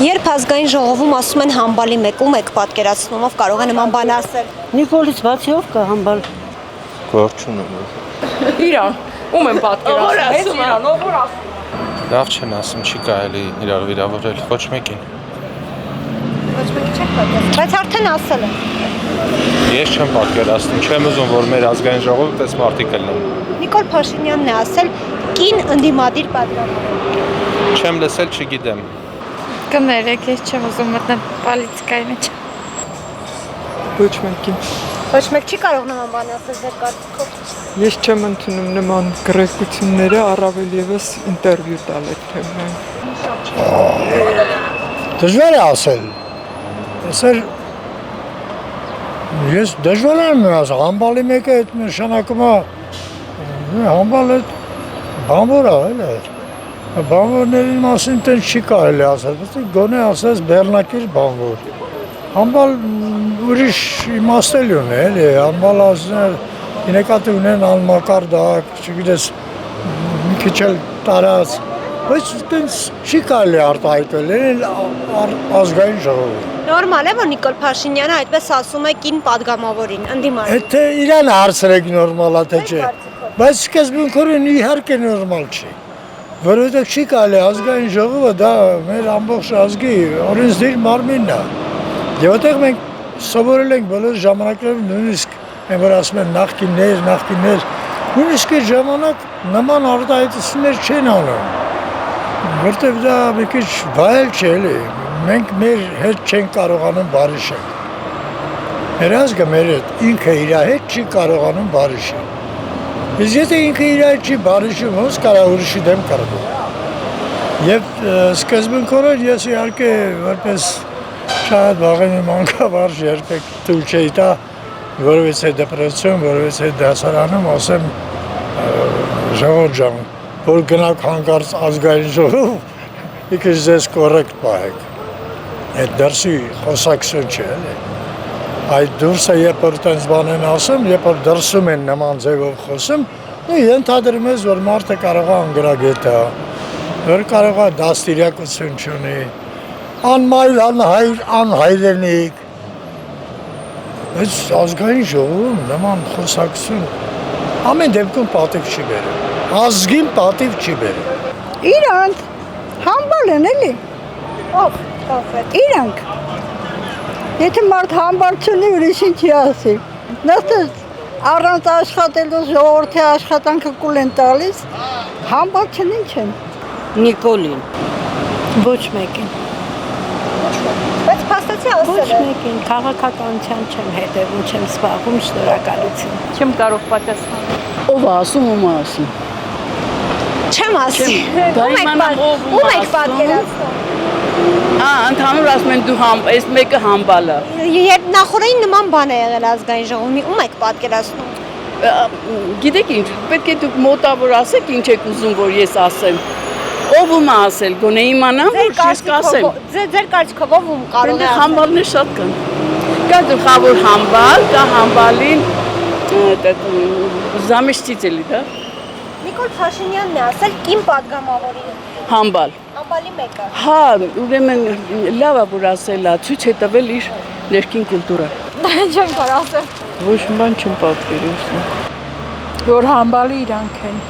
Երբ ազգային ժողովում ասում են համբալի մեկ, ում եք պատկերացնում, ով կարող է նման բան ասել։ Նիկոլից բացի ով կա համբալ։ Գործունում։ Իրան, ում եմ պատկերացնում, հենց իրան, ով որ ասում։ Լավ չեն ասում, չի կարելի իրար վիրավորել, ոչ մեկին։ Ոչ մեկի չեք պատկերացնում, բայց արդեն ասել են։ Ես չեմ պատկերացնում, չեմ ուզում, որ մեր ազգային ժողովը պես մարդիկ լինեն։ Նիկոլ Փաշինյանն է ասել կին ընդդիմադիր պատգամավոր։ Չեմ լսել, չգիտեմ։ Կներեք, ես չեմ ուզում մտնել պոլիտիկայի մեջ։ Ոչ մեկին։ Ոչ մեկ չի կարող նման բան ասել ձեր կարծիքով։ Ես չեմ ընդունում նման գրեհությունները, առավել ևս ինտերվյու տալ այդ թեմային։ Դժվար է ասել։ Ասել ես դժվար եմ ասել, համբալի մեկը այդ նշանակում է համբալը բանվոր է, էլի։ Բանվորների մասին տենց չի կարելի ասել, բայց գոնե ասես բեռնակիր բանվոր։ Համբալ ուրիշ իմաստել ունի, էլի, համբալ ասներ, ինեկատի ունեն անմակարդակ, չգիտես, մի քիչ էլ տարած, բայց տենց չի կարելի արտահայտել, ազգային ժողովում։ Նորմալ է, որ Նիկոլ Փաշինյանը այդպես ասում է կին պատգամավորին, ընդդիմադիր։ Եթե իրան հարցրեք նորմալ է, թե չէ, բայց սկզբունքորեն իհարկե նորմալ չի։ Որովհետև չի կարելի ազգային ժողովը դա մեր ամբողջ ազգի օրենսդիր մարմինն է։ Եվ այդտեղ մենք սովորել ենք բոլոր ժամանակներում նույնիսկ այն որ ասում են նախկիններ, նույնիսկ այդ ժամանակ նման արտահայտություններ չեն անում։ Որտեվ դա մի քիչ վայել չէ, էլի։ Մենք մեր հետ չենք կարողանում բարիշել։ Մեր ազգը մեր հետ ինքը իր հետ չի կարողանում բարիշել։ Իսկ եթե ինքը իր հետ չի բարիշում, ոնց կարա ուրիշի դեմ կռվի։ Եվ սկզբունքորեն ես իհարկե որպես շատ վաղեմի մանկավարժ երբեք թույլ չէի տա որևէ դեպրեսիոն, որևէ դասարանում ասեմ ժողով ջան, որ գնաք հանկարծ ազգային ժողով, մի քիչ ձեզ կոռեկտ պահեք։ Այդ դրսի խոսակցություն չէ, էլի։ Այդ դուրսը երբ որ տենց բան են ասում, երբ որ դրսում են նման ձևով խոսում, ենթադրում ես, որ մարդը կարող է անգրագետ է, որ կարող է դաստիարակություն չունի, անմայր, անհայրենիք։ Բայց ազգային ժողովում նման խոսակցություն ամեն դեպքում պատիվ չի բերում, ազգին պատիվ չի բերում։ Իրանք համբալ են էլի։ Ով կոնկրետ։ Իրանք։ Եթե մարդ համբալ չունի, ուրիշին չի ասի։ Նստես առանց աշխատելու ժողովրդի աշխատանքը կուլ են տալիս, համբալ չնին չեն։ Նիկոլին։ Ոչ մեկին։ Բայց փաստացի ասել Ոչ է։ մեկին, քաղաքականության չեմ հետևում, չեմ զբաղվում, շնորհակալություն։ Չեմ կարող պատասխանել։ Ով ասում, ում ասում։ Չեմ ասի։ Դա Ում եք իմանամ, ով ում ում եք ասում։ պատկերացնում։ Ընդհանուր ասում են դու այս մեկը համբալը։ Երբ նախորդին նման բան է եղել ազգային ժողովի, ում եք պատկերացնում։ Գիտեք ինչ, պետք է դուք մոտավոր ասեք ինչ եք ուզում, որ ես ասեմ։ Ով ում ասել, գոնե իմանամ, որ ես կասեմ։ Ձեր կարծիքով ով ում կարող է ասել։ Համբալներ շատ կան։ Կա գլխավոր համբալ, կա համբալին զամեշտից էլի, դա։ Նիկոլ Փաշինյանն է ասել կին պատգամավորին։ Համբալ։ Համբալի մեկը։ Հա, ուրեմն լավ է որ ասելա, ցույց է տվել իր ներքին կուլտուրան։ Չեմ կարող ասել։ Ոչ մի բան չեմ պատկերացնում։ Որ համբալի իրանք են։